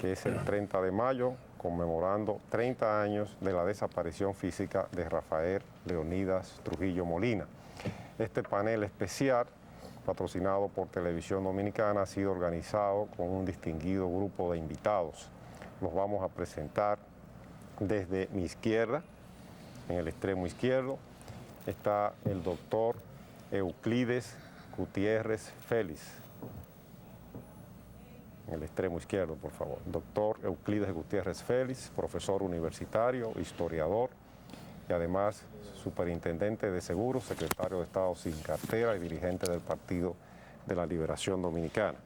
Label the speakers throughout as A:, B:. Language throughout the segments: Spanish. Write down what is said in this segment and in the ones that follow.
A: que es el 30 de mayo, conmemorando 30 años de la desaparición física de Rafael Leonidas Trujillo Molina. Este panel especial, patrocinado por Televisión Dominicana, ha sido organizado con un distinguido grupo de invitados. Los vamos a presentar desde mi izquierda, en el extremo izquierdo, está el doctor Euclides Gutiérrez Félix. En el extremo izquierdo, por favor. Doctor Euclides Gutiérrez Félix, profesor universitario, historiador y además superintendente de seguros, secretario de Estado sin cartera y dirigente del Partido de la Liberación Dominicana.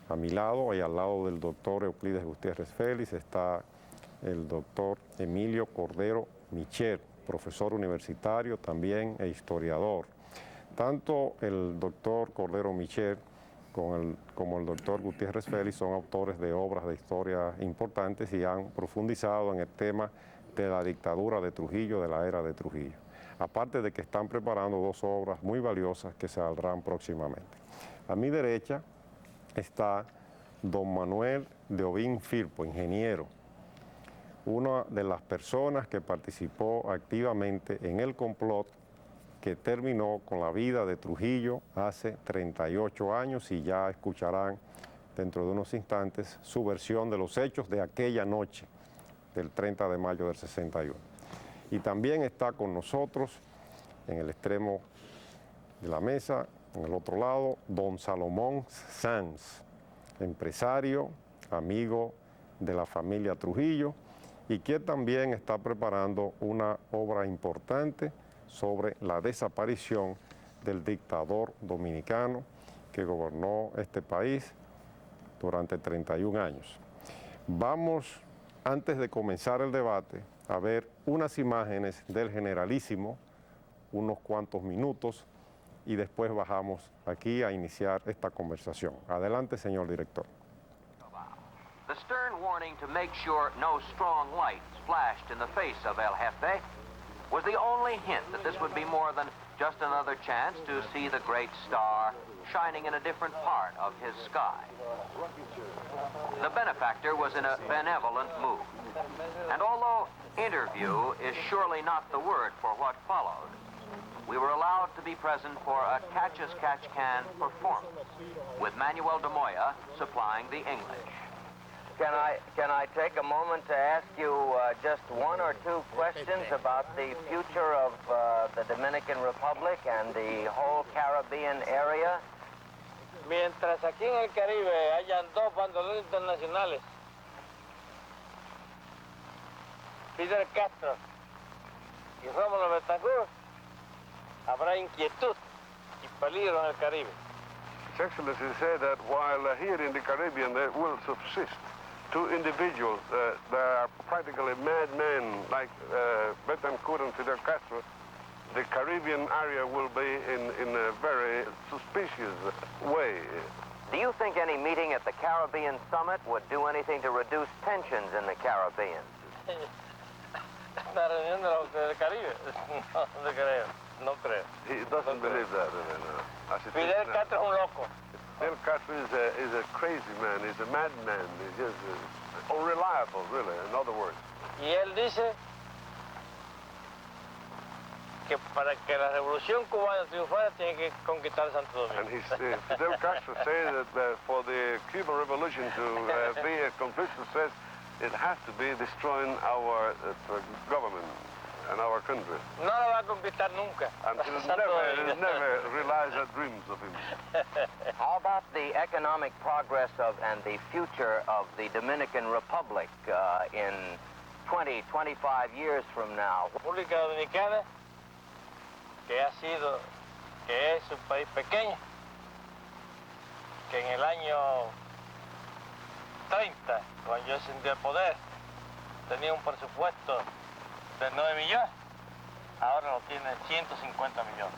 A: A mi lado y al lado del doctor Euclides Gutiérrez Félix está el doctor Emilio Cordero Michel, profesor universitario también e historiador. Tanto el doctor Cordero Michel como el doctor Gutiérrez Félix son autores de obras de historia importantes y han profundizado en el tema de la dictadura de Trujillo, de la era de Trujillo. Aparte de que están preparando dos obras muy valiosas que saldrán próximamente. A mi derecha está don Manuel de Ovín Firpo, ingeniero, una de las personas que participó activamente en el complot que terminó con la vida de Trujillo hace 38 años y ya escucharán dentro de unos instantes su versión de los hechos de aquella noche del 30 de mayo del 61. Y también está con nosotros en el extremo de la mesa, en el otro lado, don Salomón Sanz, empresario, amigo de la familia Trujillo y que también está preparando una obra importante sobre la desaparición del dictador dominicano que gobernó este país durante 31 años. Vamos, antes de comenzar el debate, a ver unas imágenes del generalísimo, unos cuantos minutos, y después bajamos aquí a iniciar esta conversación. Adelante, señor director.
B: The stern warning to make sure no strong lights flashed in the face of El Jefe was the only hint that this would be more than just another chance to see the great star shining in a different part of his sky. The benefactor was in a benevolent mood, and although interview is surely not the word for what followed, we were allowed to be present for a catch-as-catch-can performance, with Manuel de Moya supplying the English.
C: Can I take a moment to ask you just one or two questions about the future of the Dominican Republic and the whole Caribbean area?
D: Mientras aquí en el Caribe hayan dos bandoleros internacionales, Fidel Castro y Rómulo Betancourt, habrá inquietud y peligro en el Caribe.
E: His Excellency said that while here in the Caribbean there will subsist two individuals that are practically madmen like Betancourt and Fidel Castro, the Caribbean area will be in a very suspicious way.
C: Do you think any meeting at the Caribbean Summit would do anything to reduce tensions in the Caribbean?
D: La reunión del Caribe, no creo, no creo.
E: He doesn't believe that.
D: Fidel Castro es un loco.
E: Fidel Castro is a crazy man, he's a madman, he's just unreliable, really, in other words.
D: Y él dice que para que la revolución cubana triunfara tiene que conquistar Santo Domingo.
E: And Fidel Castro said that for the Cuban Revolution to be a complete success, it has to be destroying our government and our country.
D: No lo va a conquistar nunca.
E: And he'll never realize the dreams of him.
C: How about the economic progress of and the future of the Dominican Republic in 20, 25 years from now?
D: República Dominicana, que es un país pequeño, que en el año 30, cuando yo ascendí al poder, tenía un presupuesto de 9 millones, ahora lo tiene 150 millones.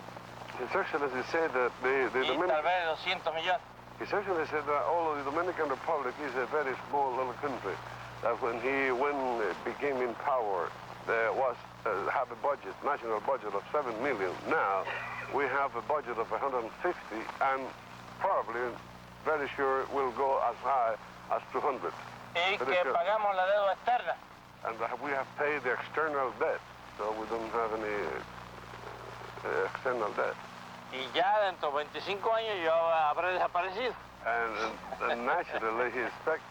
E: His Excellency said that
D: y tal vez 200 millones.
E: His Excellency said that although the Dominican Republic is a very small little country, that when he became in power, there was have a budget, national budget of 7 million. Now we have a budget of 150, and probably, very sure, will go as high as 200.
D: Y
E: Very
D: que
E: good.
D: pagamos la deuda externa.
E: And we have paid the external debt, so we don't have any external debt.
D: Y ya dentro de 25 años yo habré desaparecido
E: And naturally he expects,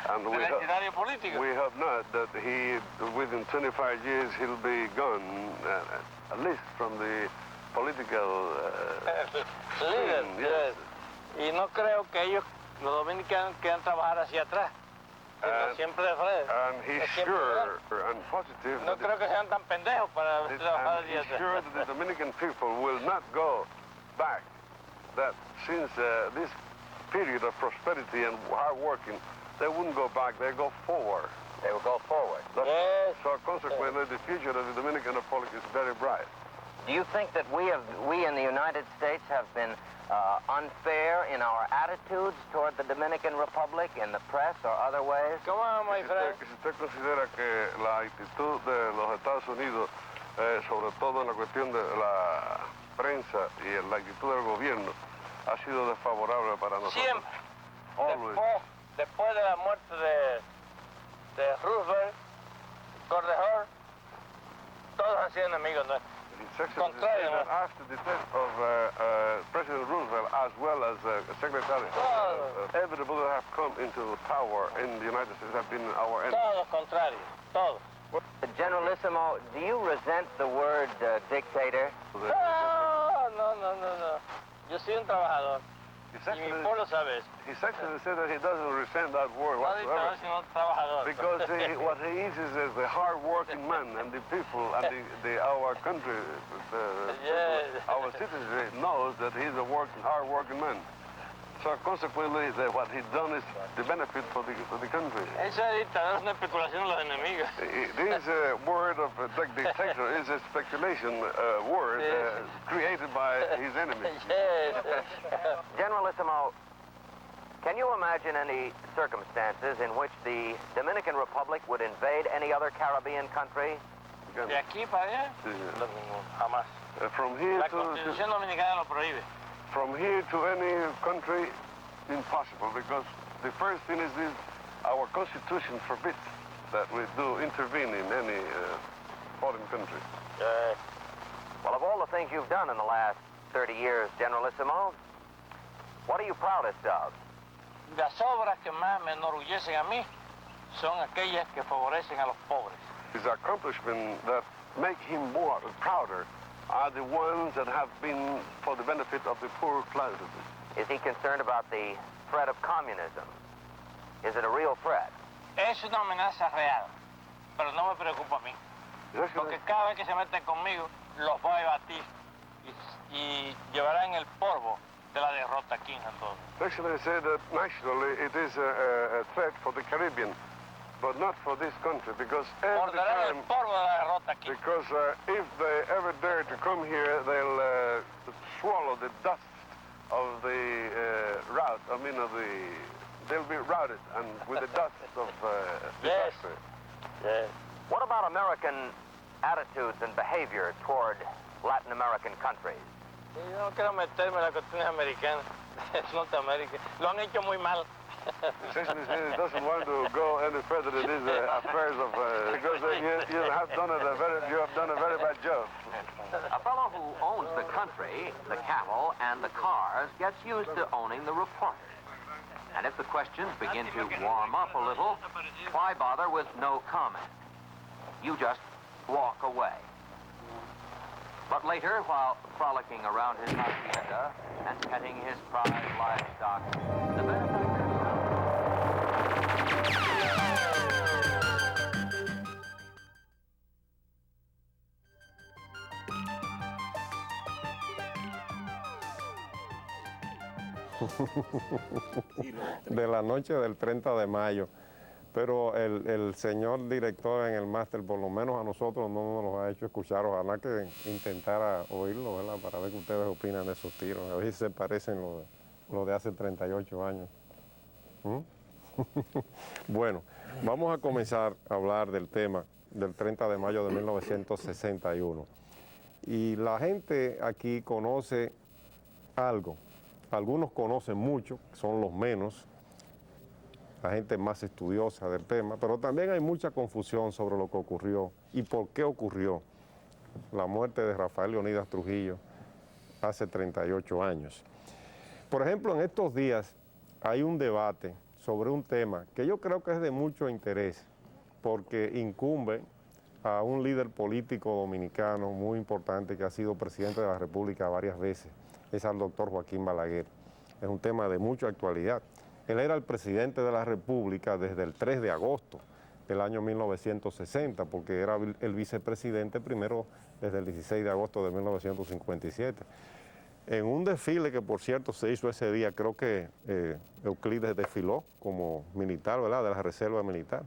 E: and
D: del escenario político.
E: we hope not, that he, within 25 years, he'll be gone, at least from the political
D: Líder,
E: scene, yes.
D: Y no creo que ellos, los dominicanos, quieran trabajar hacia atrás, sino siempre de frente.
E: And he's
D: Siempre
E: sure and positive
D: No
E: that
D: creo que sean tan pendejos para trabajar
E: and
D: hacia
E: he's sure
D: atrás.
E: that the Dominican people will not go back. That since this period of prosperity and hard working, they wouldn't go back, they go forward.
C: They will go forward.
D: Yes.
E: So consequently, the future of the Dominican Republic is very bright.
C: Do you think that we in the United States have been unfair in our attitudes toward the Dominican Republic in the press or other ways?
D: Come on, my friend.
E: Si usted considera que la actitud de los Estados Unidos, sobre todo en la cuestión de la prensa y en la actitud del gobierno, ha sido desfavorable para nosotros.
D: Siempre.
E: Always.
D: Después de la muerte de Roosevelt, Cordejor, todos han sido enemigos nuestros.
E: His Excellency
D: Contrario,
E: said that
D: ¿no?
E: after the death of President Roosevelt, as well as Secretary, everybody that have come into power in the United States have been our enemies.
D: Todos contrarios, todos.
C: Generalissimo, do you resent the word dictator?
D: No. Yo soy un trabajador.
E: His
D: Y mi
E: Excellency,
D: pueblo sabe eso.
E: His Excellency said that he doesn't resent that word
D: No dictador,
E: whatsoever.
D: sino trabajador.
E: Because what he is the hard-working man, and the people and our country,
D: Yes.
E: our citizens knows that he's a hard-working man. So consequently, what he's done is the benefit for the country.
D: Eso es dictador, es una especulación de los enemigos.
E: This word of dictator is a speculation word created by his enemies.
D: Yes.
C: Generalissimo, can you imagine any circumstances in which the Dominican Republic would invade any other Caribbean country?
D: De aquí para allá,
E: Sí.
D: no, ninguno, jamás.
E: From here
D: La
E: to
D: Constitución Dominicana lo prohíbe.
E: from here to any country, impossible, because the first thing is this, our Constitution forbids that we do intervene in any foreign country.
C: Well, of all the things you've done in the last 30 years, Generalissimo, what are you proudest of?
D: Las obras que más me enorgullecen a mí son aquellas que favorecen a los pobres.
E: His accomplishments that make him more prouder are the ones that have been for the benefit of the poor classes.
C: Is he concerned about the threat of communism? Is it a real threat?
D: Es una amenaza real, pero no me preocupa a mí. Porque cada vez que se meten conmigo, los voy a batir y llevarán el polvo de la derrota aquí en Santo Domingo.
E: Actually, I say that nationally it is a threat for the Caribbean, but not for this country, because every
D: Morderán el
E: time,
D: polvo de la derrota aquí.
E: because if they ever dare to come here, they'll swallow the dust of the rout. I mean, they'll be routed and with the dust of
D: Yes.
E: disaster.
D: Yes.
C: What about American attitudes and behavior toward Latin American countries?
D: Yo no quiero meterme en las cuestiones americanas, es Norteamérica. Lo han hecho muy mal.
E: Essentially, he doesn't want to go any further in these affairs of because you have done a very bad job.
B: A fellow who owns the country, the cattle, and the cars gets used to owning the reporters. And if the questions begin to warm up a little, why bother with no comment? You just walk away. But later, while frolicking around his hacienda and petting his prize livestock, the benefactor...
A: De la noche del 30 de mayo. Pero el señor director en el máster, por lo menos a nosotros, no nos ha hecho escuchar. Ojalá que intentara oírlo, ¿verdad? Para ver qué ustedes opinan de esos tiros. A ver si se parecen lo de hace 38 años. ¿Mm? Bueno, vamos a comenzar a hablar del tema del 30 de mayo de 1961. Y la gente aquí conoce algo. Algunos conocen mucho, son los menos. la gente más estudiosa del tema, pero también hay mucha confusión sobre lo que ocurrió y por qué ocurrió la muerte de Rafael Leonidas Trujillo hace 38 años. Por ejemplo, en estos días hay un debate sobre un tema que yo creo que es de mucho interés, porque incumbe a un líder político dominicano muy importante que ha sido presidente de la República varias veces, es al doctor Joaquín Balaguer. Es un tema de mucha actualidad. Él era el presidente de la República desde el 3 de agosto del año 1960, porque era el vicepresidente primero desde el 16 de agosto de 1957. En un desfile que, por cierto, se hizo ese día, creo que Euclides desfiló como militar, ¿verdad?, de la Reserva Militar.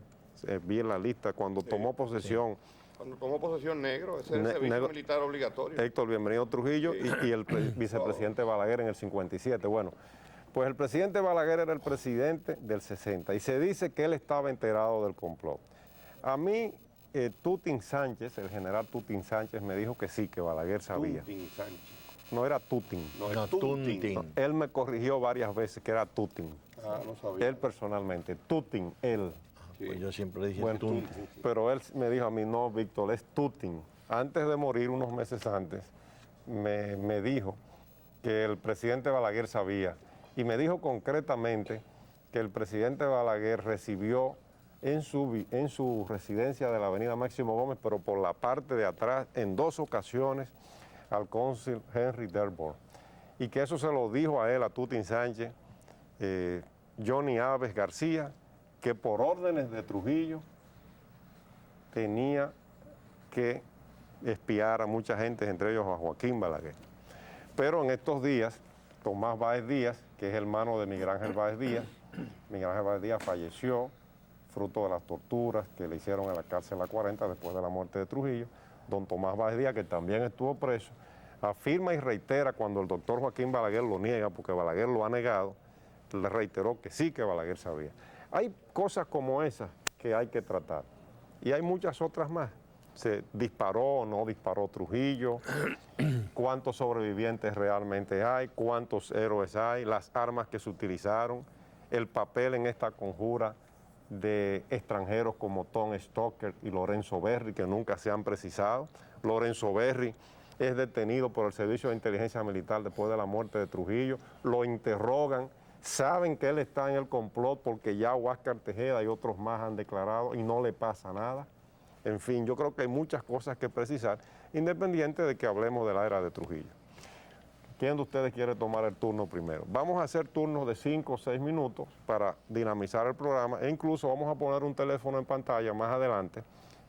A: Vi en la lista cuando tomó posesión.
F: Sí. Cuando tomó posesión Negro, ese era el servicio militar obligatorio.
A: Héctor Bienvenido Trujillo y el vicepresidente Balaguer en el 57. Bueno, pues el presidente Balaguer era el presidente del 60 y se dice que él estaba enterado del complot. A mí, Tutin Sánchez, el general Tutin Sánchez, me dijo que sí, que Balaguer sabía.
F: Tutin Sánchez.
A: No era Tutin.
F: No, es Tutin.
A: No, él me corrigió varias veces que era Tutin.
F: Ah, no sabía.
A: Él personalmente. Tutin, él.
F: Sí.
G: Pues yo siempre dije
A: Bueno,
G: Tutin.
A: pero él me dijo a mí, no, Víctor, es Tutin. Antes de morir, unos meses antes, me dijo que el presidente Balaguer sabía. Y me dijo concretamente que el presidente Balaguer recibió en su residencia de la avenida Máximo Gómez, pero por la parte de atrás, en 2 ocasiones, al cónsul Henry Dearborn. Y que eso se lo dijo a él, a Tutin Sánchez, Johnny Aves García, que por órdenes de Trujillo tenía que espiar a mucha gente, entre ellos a Joaquín Balaguer. Pero en estos días, Tomás Báez Díaz, que es hermano de Miguel Ángel Báez Díaz, Miguel Ángel Báez Díaz falleció fruto de las torturas que le hicieron en la cárcel a 40 después de la muerte de Trujillo. Don Tomás Báez Díaz, que también estuvo preso, afirma y reitera cuando el doctor Joaquín Balaguer lo niega, porque Balaguer lo ha negado, le reiteró que sí que Balaguer sabía. Hay cosas como esas que hay que tratar y hay muchas otras más. ¿Se disparó o no disparó Trujillo? ¿Cuántos sobrevivientes realmente hay? ¿Cuántos héroes hay? Las armas que se utilizaron, el papel en esta conjura de extranjeros como Tom Stoker y Lorenzo Berry, que nunca se han precisado. Lorenzo Berry es detenido por el Servicio de Inteligencia Militar después de la muerte de Trujillo, lo interrogan, saben que él está en el complot porque ya Huáscar Tejeda y otros más han declarado y no le pasa nada. En fin, yo creo que hay muchas cosas que precisar, independiente de que hablemos de la era de Trujillo. ¿Quién de ustedes quiere tomar el turno primero? Vamos a hacer turnos de 5 o 6 minutos para dinamizar el programa e incluso vamos a poner un teléfono en pantalla más adelante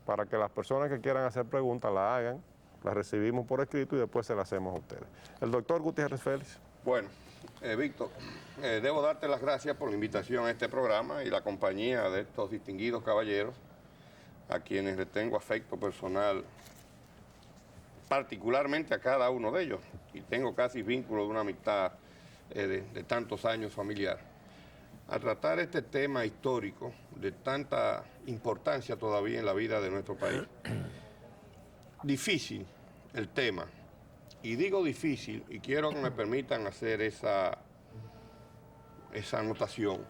A: para que las personas que quieran hacer preguntas la hagan, las recibimos por escrito y después se las hacemos a ustedes. El doctor Gutiérrez Félix.
F: Bueno, Víctor, debo darte las gracias por la invitación a este programa y la compañía de estos distinguidos caballeros a quienes les tengo afecto personal, particularmente a cada uno de ellos, y tengo casi vínculo de una amistad de tantos años familiar. A tratar este tema histórico de tanta importancia todavía en la vida de nuestro país. Difícil el tema, y digo difícil, y quiero que me permitan hacer esa anotación,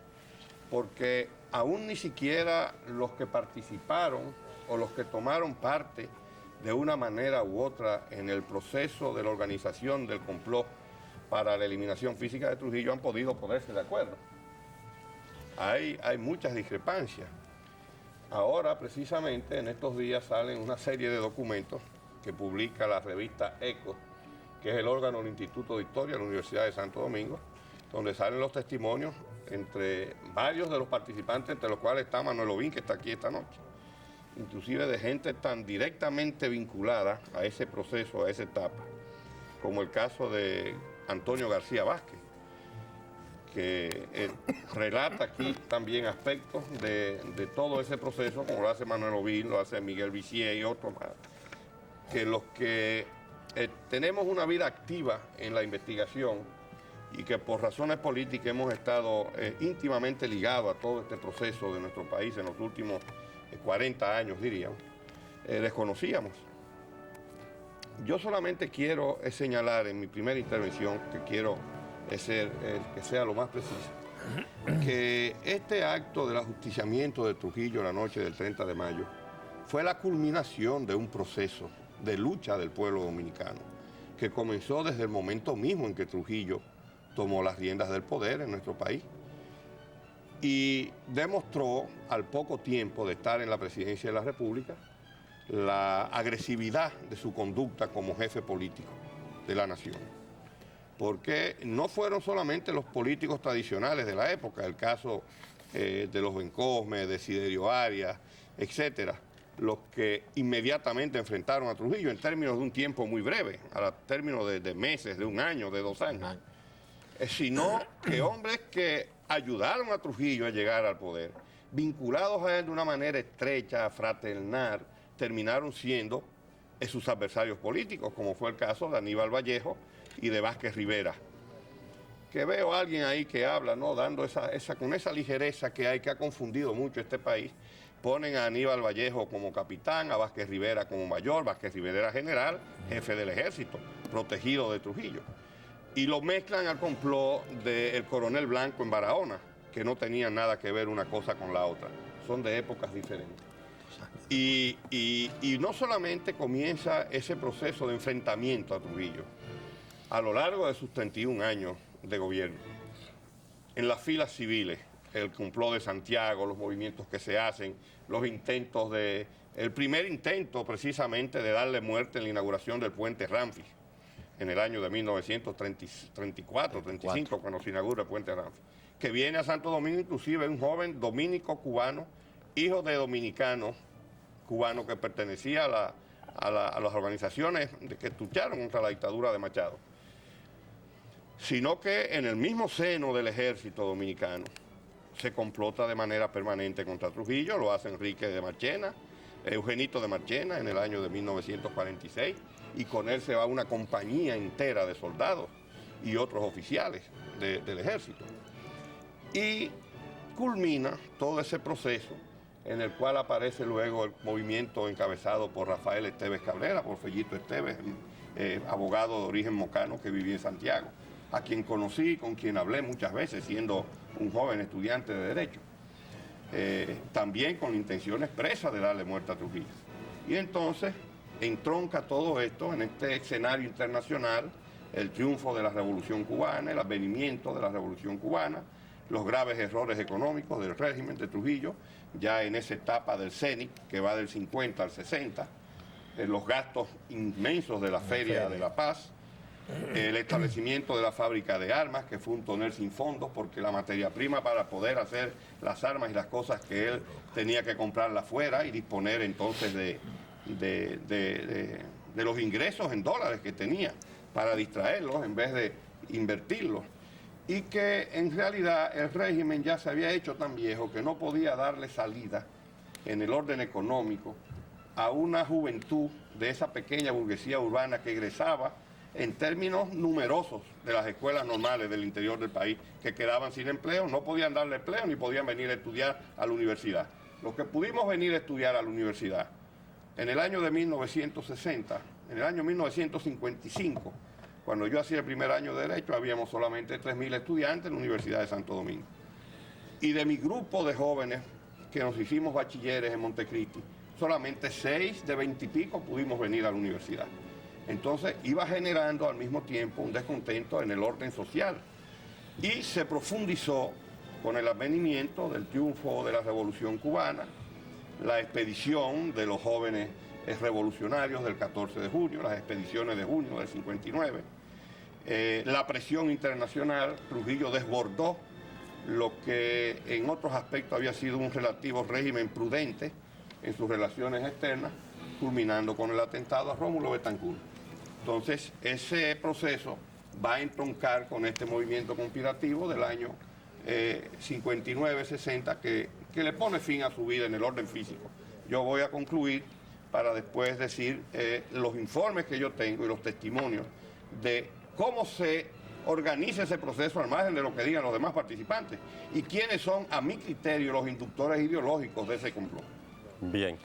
F: porque aún ni siquiera los que participaron o los que tomaron parte de una manera u otra en el proceso de la organización del complot para la eliminación física de Trujillo han podido ponerse de acuerdo. Hay muchas discrepancias. Ahora, precisamente, en estos días salen una serie de documentos que publica la revista ECO, que es el órgano del Instituto de Historia de la Universidad de Santo Domingo, donde salen los testimonios entre varios de los participantes, entre los cuales está Manuel Ovín, que está aquí esta noche, inclusive de gente tan directamente vinculada a ese proceso, a esa etapa, como el caso de Antonio García Vázquez, que relata aquí también aspectos de todo ese proceso, como lo hace Manuel Ovín, lo hace Miguel Vicié y otros más, que los que tenemos una vida activa en la investigación y que por razones políticas hemos estado íntimamente ligados a todo este proceso de nuestro país en los últimos 40 años, diríamos, desconocíamos. Yo solamente quiero señalar en mi primera intervención, que quiero que sea lo más preciso, que este acto del ajusticiamiento de Trujillo la noche del 30 de mayo fue la culminación de un proceso de lucha del pueblo dominicano, que comenzó desde el momento mismo en que Trujillo tomó las riendas del poder en nuestro país y demostró al poco tiempo de estar en la presidencia de la República la agresividad de su conducta como jefe político de la nación. Porque no fueron solamente los políticos tradicionales de la época, el caso de los Bencosme, de Desiderio Arias, etcétera, los que inmediatamente enfrentaron a Trujillo en términos de un tiempo muy breve, a términos de meses, de un año, de 2 años, sino que hombres que ayudaron a Trujillo a llegar al poder, vinculados a él de una manera estrecha, fraternal, terminaron siendo sus adversarios políticos, como fue el caso de Aníbal Vallejo y de Vázquez Rivera. Que veo a alguien ahí que habla, ¿no? Dando con esa ligereza que hay, que ha confundido mucho este país. Ponen a Aníbal Vallejo como capitán, a Vázquez Rivera como mayor, Vázquez Rivera era general, jefe del ejército, protegido de Trujillo. Y lo mezclan al complot del coronel Blanco en Barahona, que no tenían nada que ver una cosa con la otra. Son de épocas diferentes. Y no solamente comienza ese proceso de enfrentamiento a Trujillo, a lo largo de sus 31 años de gobierno, en las filas civiles, el complot de Santiago, los movimientos que se hacen, los intentos el primer intento precisamente de darle muerte en la inauguración del puente Ramfis, en el año de 1934-35, cuando se inaugura el puente Ramfis, que viene a Santo Domingo inclusive un joven dominico cubano, hijo de dominicanos cubanos que pertenecía a las organizaciones que lucharon contra la dictadura de Machado, sino que en el mismo seno del ejército dominicano se complota de manera permanente contra Trujillo. Lo hace Enrique de Marchena, Eugenito de Marchena en el año de 1946, y con él se va una compañía entera de soldados y otros oficiales del ejército. Y culmina todo ese proceso en el cual aparece luego el movimiento encabezado por Rafael Esteves Cabrera, por Fellito Esteves, abogado de origen mocano que vivía en Santiago, a quien conocí, con quien hablé muchas veces siendo un joven estudiante de Derecho, también con la intención expresa de darle muerte a Trujillo. Y entonces entronca todo esto en este escenario internacional, el triunfo de la Revolución Cubana, el advenimiento de la Revolución Cubana, los graves errores económicos del régimen de Trujillo, ya en esa etapa del CENIC, que va del 50 al 60, los gastos inmensos de la Feria de la Paz, el establecimiento de la fábrica de armas, que fue un tonel sin fondos, porque la materia prima para poder hacer las armas y las cosas que él tenía que comprarla afuera y disponer entonces de los ingresos en dólares que tenía para distraerlos en vez de invertirlos. Y que en realidad el régimen ya se había hecho tan viejo que no podía darle salida en el orden económico a una juventud de esa pequeña burguesía urbana que egresaba en términos numerosos de las escuelas normales del interior del país, que quedaban sin empleo, no podían darle empleo ni podían venir a estudiar a la universidad. Los que pudimos venir a estudiar a la universidad en el año de 1960, en el año 1955, cuando yo hacía el primer año de Derecho, habíamos solamente 3.000 estudiantes en la Universidad de Santo Domingo. Y de mi grupo de jóvenes que nos hicimos bachilleres en Montecristi, solamente 6 de 20 y pico pudimos venir a la universidad. Entonces iba generando al mismo tiempo un descontento en el orden social. Y se profundizó con el advenimiento del triunfo de la Revolución Cubana, la expedición de los jóvenes revolucionarios del 14 de junio, las expediciones de junio del 59, la presión internacional. Trujillo desbordó lo que en otros aspectos había sido un relativo régimen prudente en sus relaciones externas, culminando con el atentado a Rómulo Betancourt. Entonces, ese proceso va a entroncar con este movimiento conspirativo del año 59-60 que le pone fin a su vida en el orden físico. Yo voy a concluir para después decir los informes que yo tengo y los testimonios de cómo se organiza ese proceso al margen de lo que digan los demás participantes y quiénes son, a mi criterio, los inductores ideológicos de ese complot.
A: Bien,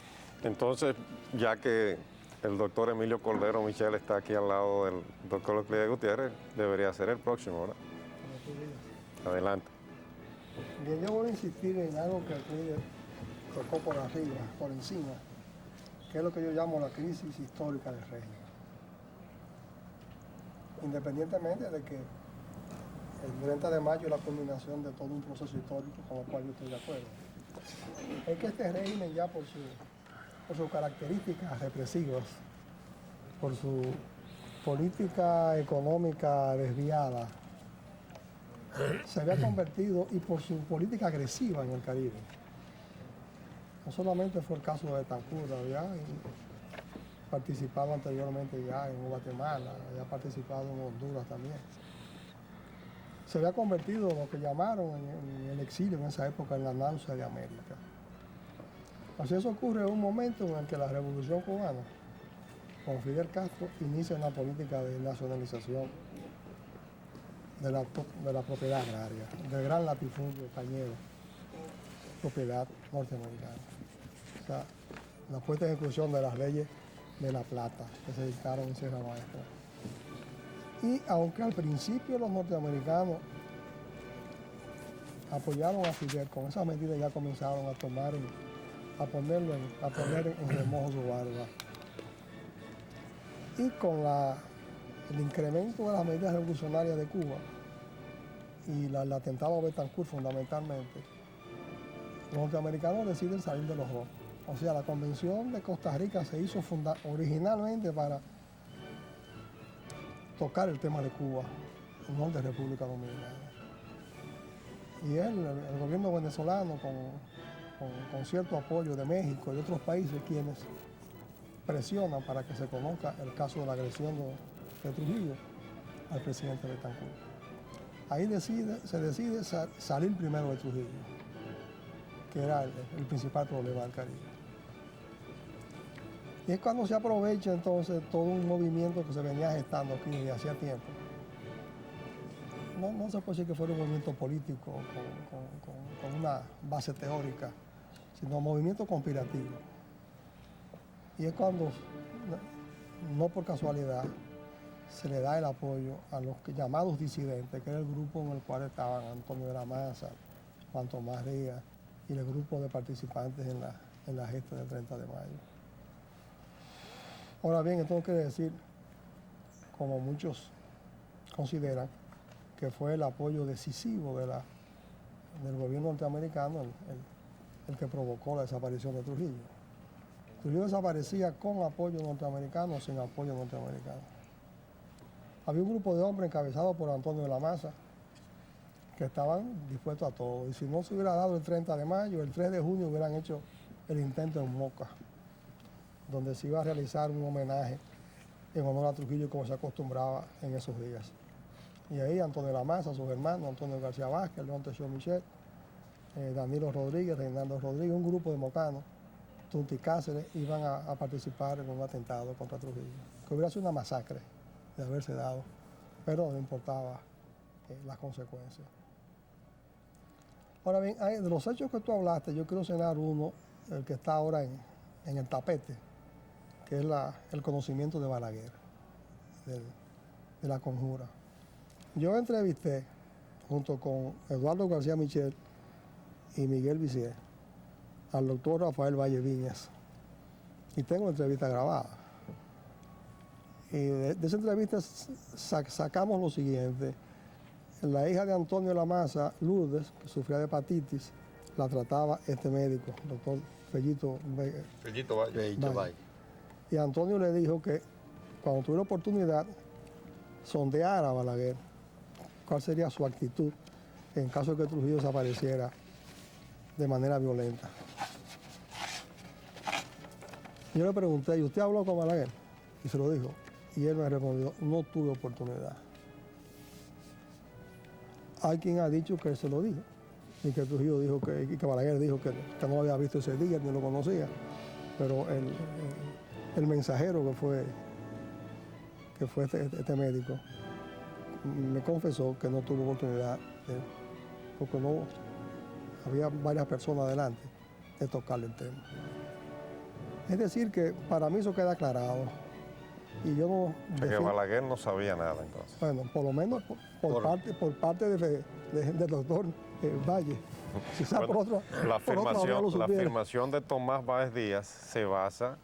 A: entonces, ya que el doctor Emilio Cordero Michel está aquí al lado del doctor Euclides Gutiérrez, debería ser el próximo, ¿verdad? Adelante.
G: Bien, yo voy a insistir en algo que Euclides tocó por arriba, por encima, que es lo que yo llamo la crisis histórica del régimen. Independientemente de que el 30 de mayo es la culminación de todo un proceso histórico con el cual yo estoy de acuerdo. Es que este régimen ya por sus características represivas, por su política económica desviada, se había convertido, y por su política agresiva en el Caribe. No solamente fue el caso de Betancourt, había participado anteriormente ya en Guatemala, había participado en Honduras también. Se había convertido en lo que llamaron en el exilio en esa época en la náusea de América. Así eso ocurre en un momento en el que la Revolución Cubana, con Fidel Castro, inicia una política de nacionalización de la propiedad agraria, de gran latifundio cañero, propiedad norteamericana. O sea, la puesta en ejecución de las leyes de La Plata, que se dictaron en Sierra Maestra. Y aunque al principio los norteamericanos apoyaron a Fidel, con esas medidas ya comenzaron a poner en remojo su barba. Y con el incremento de las medidas revolucionarias de Cuba y el atentado a Betancourt fundamentalmente, los norteamericanos deciden salir de los dos. O sea, la Convención de Costa Rica se hizo originalmente para tocar el tema de Cuba, no el de República Dominicana. Y el gobierno venezolano, con cierto apoyo de México y otros países, quienes presionan para que se conozca el caso de la agresión de Trujillo al presidente Betancourt. Ahí se decide salir primero de Trujillo, que era el principal problema del Caribe. Y es cuando se aprovecha entonces todo un movimiento que se venía gestando aquí desde hacía tiempo. No se puede decir que fuera un movimiento político con una base teórica, sino un movimiento conspirativo. Y es cuando, no por casualidad, se le da el apoyo a los llamados disidentes, que era el grupo en el cual estaban Antonio de la Maza, Juan Tomás Díaz y el grupo de participantes en la gesta del 30 de mayo. Ahora bien, esto quiere decir, como muchos consideran, que fue el apoyo decisivo del gobierno norteamericano el que provocó la desaparición de Trujillo. Trujillo desaparecía con apoyo norteamericano o sin apoyo norteamericano. Había un grupo de hombres encabezado por Antonio de la Maza que estaban dispuestos a todo. Y si no se hubiera dado el 30 de mayo, el 3 de junio hubieran hecho el intento en Moca, donde se iba a realizar un homenaje en honor a Trujillo como se acostumbraba en esos días. Y ahí Antonio de la Maza, sus hermanos, Antonio García Vázquez, León Teixeira Michel, Danilo Rodríguez, Reinaldo Rodríguez, un grupo de mocanos, Tunti Cáceres, iban a participar en un atentado contra Trujillo, que hubiera sido una masacre de haberse dado, pero no importaba las consecuencias. Ahora bien, de los hechos que tú hablaste, yo quiero señalar uno, el que está ahora en el tapete, que es el conocimiento de Balaguer, de la conjura. Yo entrevisté, junto con Eduardo García Michel y Miguel Visier, al doctor Rafael Valle Viñas, y tengo entrevista grabada. Y de esa entrevista sacamos lo siguiente. La hija de Antonio de la Maza, Lourdes, que sufría de hepatitis, la trataba este médico, el doctor Fellito Valle. Y Antonio le dijo que cuando tuviera oportunidad, sondeara a Balaguer cuál sería su actitud en caso de que Trujillo desapareciera de manera violenta. Yo le pregunté, ¿y usted habló con Balaguer? Y se lo dijo. Y él me respondió, no tuve oportunidad. Hay quien ha dicho que él se lo dijo, y que Trujillo dijo que Balaguer dijo que no lo había visto ese día, ni lo conocía. Pero el mensajero que fue este médico me confesó que no tuvo oportunidad, porque no había varias personas delante de tocarle el tema. Es decir, que para mí eso queda aclarado. Y yo no...
A: Que Balaguer no sabía nada entonces.
G: Bueno, por lo menos por parte del doctor Valle. Quizás
A: Bueno,
G: por otro
A: la
G: lado lo supiera.
A: afirmación de Tomás Báez Díaz se basa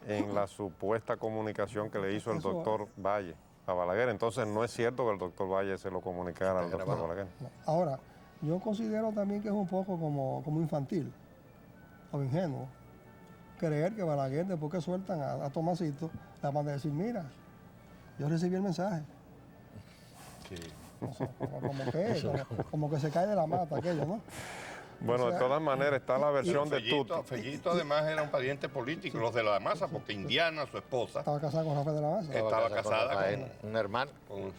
A: en la supuesta comunicación que le hizo el
G: Eso-
A: doctor Valle a Balaguer. Entonces no es cierto que el doctor Valle se lo comunicara al doctor Balaguer.
G: Ahora, yo considero también que es un poco como infantil o ingenuo creer que Balaguer, después que sueltan a Tomasito, le van a decir, mira, yo recibí el mensaje. O sea, como que se cae de la mata aquello, ¿no?
A: Bueno,
G: O sea,
A: de todas maneras está la versión de Tuti.
F: Fellito además era un pariente político, los de la Maza, porque Indiana, su esposa,
G: Estaba casado con Rafael de la Maza.
F: estaba casada
H: Rafael, un hermano.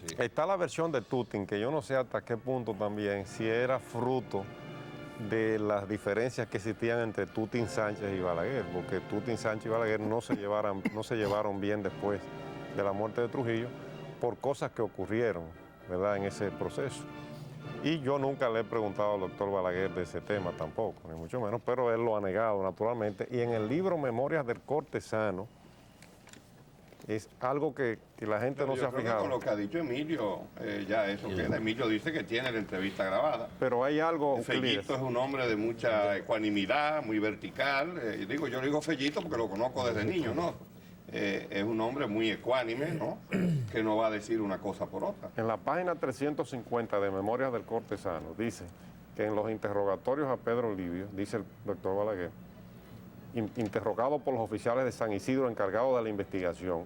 F: sí.
A: Está la versión de Tutin, que yo no sé hasta qué punto también, si era fruto de las diferencias que existían entre Tutin Sánchez y Balaguer, porque Tutin Sánchez y Balaguer no se llevaron bien después de la muerte de Trujillo por cosas que ocurrieron, ¿verdad?, en ese proceso. Y yo nunca le he preguntado al doctor Balaguer de ese tema tampoco, ni mucho menos, pero él lo ha negado naturalmente. Y en el libro Memorias del Cortesano es algo que la gente no se ha
F: Yo creo que
A: fijado.
F: con lo que ha dicho Emilio, ya eso queda. Emilio dice que tiene la entrevista grabada.
A: Pero hay algo,
F: Fellito es un hombre de mucha ecuanimidad, muy vertical. Yo digo Fellito porque lo conozco desde niño, ¿no? Es un hombre muy ecuánime, ¿no? Que no va a decir una cosa por otra.
A: En la página 350 de Memorias del Cortesano dice que en los interrogatorios a Pedro Livio, dice el doctor Balaguer, interrogado por los oficiales de San Isidro encargados de la investigación,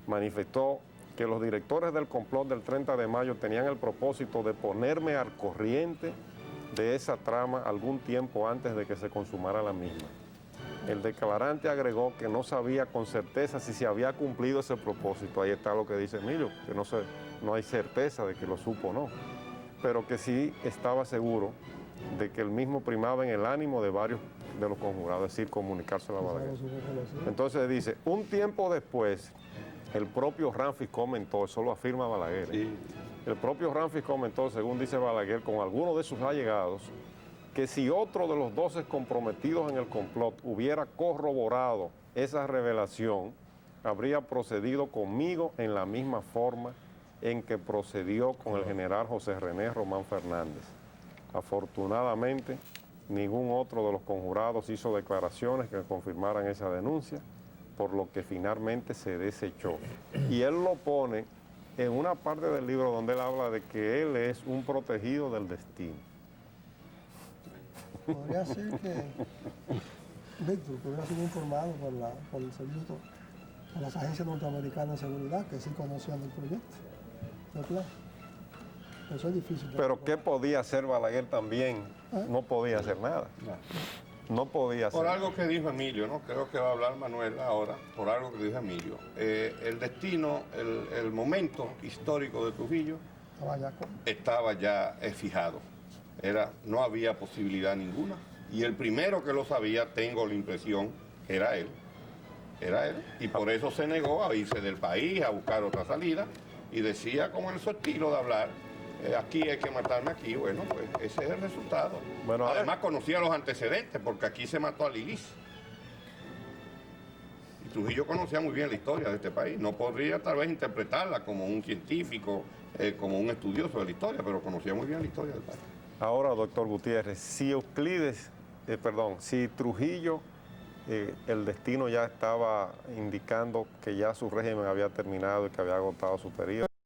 A: manifestó que los directores del complot del 30 de mayo tenían el propósito de ponerme al corriente de esa trama algún tiempo antes de que se consumara la misma. El declarante agregó que no sabía con certeza si se había cumplido ese propósito. Ahí está lo que dice Emilio, que no hay certeza de que lo supo o no, pero que sí estaba seguro de que el mismo primaba en el ánimo de varios de los conjurados, es decir, comunicárselo a Balaguer. Entonces dice, un tiempo después, el propio Ramfis comentó, eso lo afirma Balaguer, el propio Ramfis comentó, según dice Balaguer, con algunos de sus allegados, que si otro de los 12 comprometidos en el complot hubiera corroborado esa revelación, habría procedido conmigo en la misma forma en que procedió con el general José René Román Fernández. Afortunadamente, ningún otro de los conjurados hizo declaraciones que confirmaran esa denuncia, por lo que finalmente se desechó. Y él lo pone en una parte del libro donde él habla de que él es un protegido del destino.
G: Podría ser que Víctor hubiera sido informado por el servicio de las agencias norteamericanas de seguridad que sí conocían del proyecto. ¿No, claro? Eso es difícil.
A: Pero ¿qué podía hacer Balaguer también? No podía hacer nada. No podía hacer
F: Por algo que dijo Emilio, ¿no? Creo que va a hablar Manuel ahora, por algo que dijo Emilio. El destino, el momento histórico de Trujillo estaba ya fijado. No había posibilidad ninguna. Y el primero que lo sabía, tengo la impresión, que era él. Era él. Y por eso se negó a irse del país, a buscar otra salida. Y decía, como en su estilo de hablar, aquí hay que matarme aquí. Bueno, pues ese es el resultado.
A: Bueno,
F: además conocía los antecedentes, porque aquí se mató a Lilis. Y Trujillo conocía muy bien la historia de este país. No podría tal vez interpretarla como un científico, como un estudioso de la historia, pero conocía muy bien la historia del país.
A: Ahora, doctor Gutiérrez, si si Trujillo, el destino ya estaba indicando que ya su régimen había terminado y que había agotado su periodo,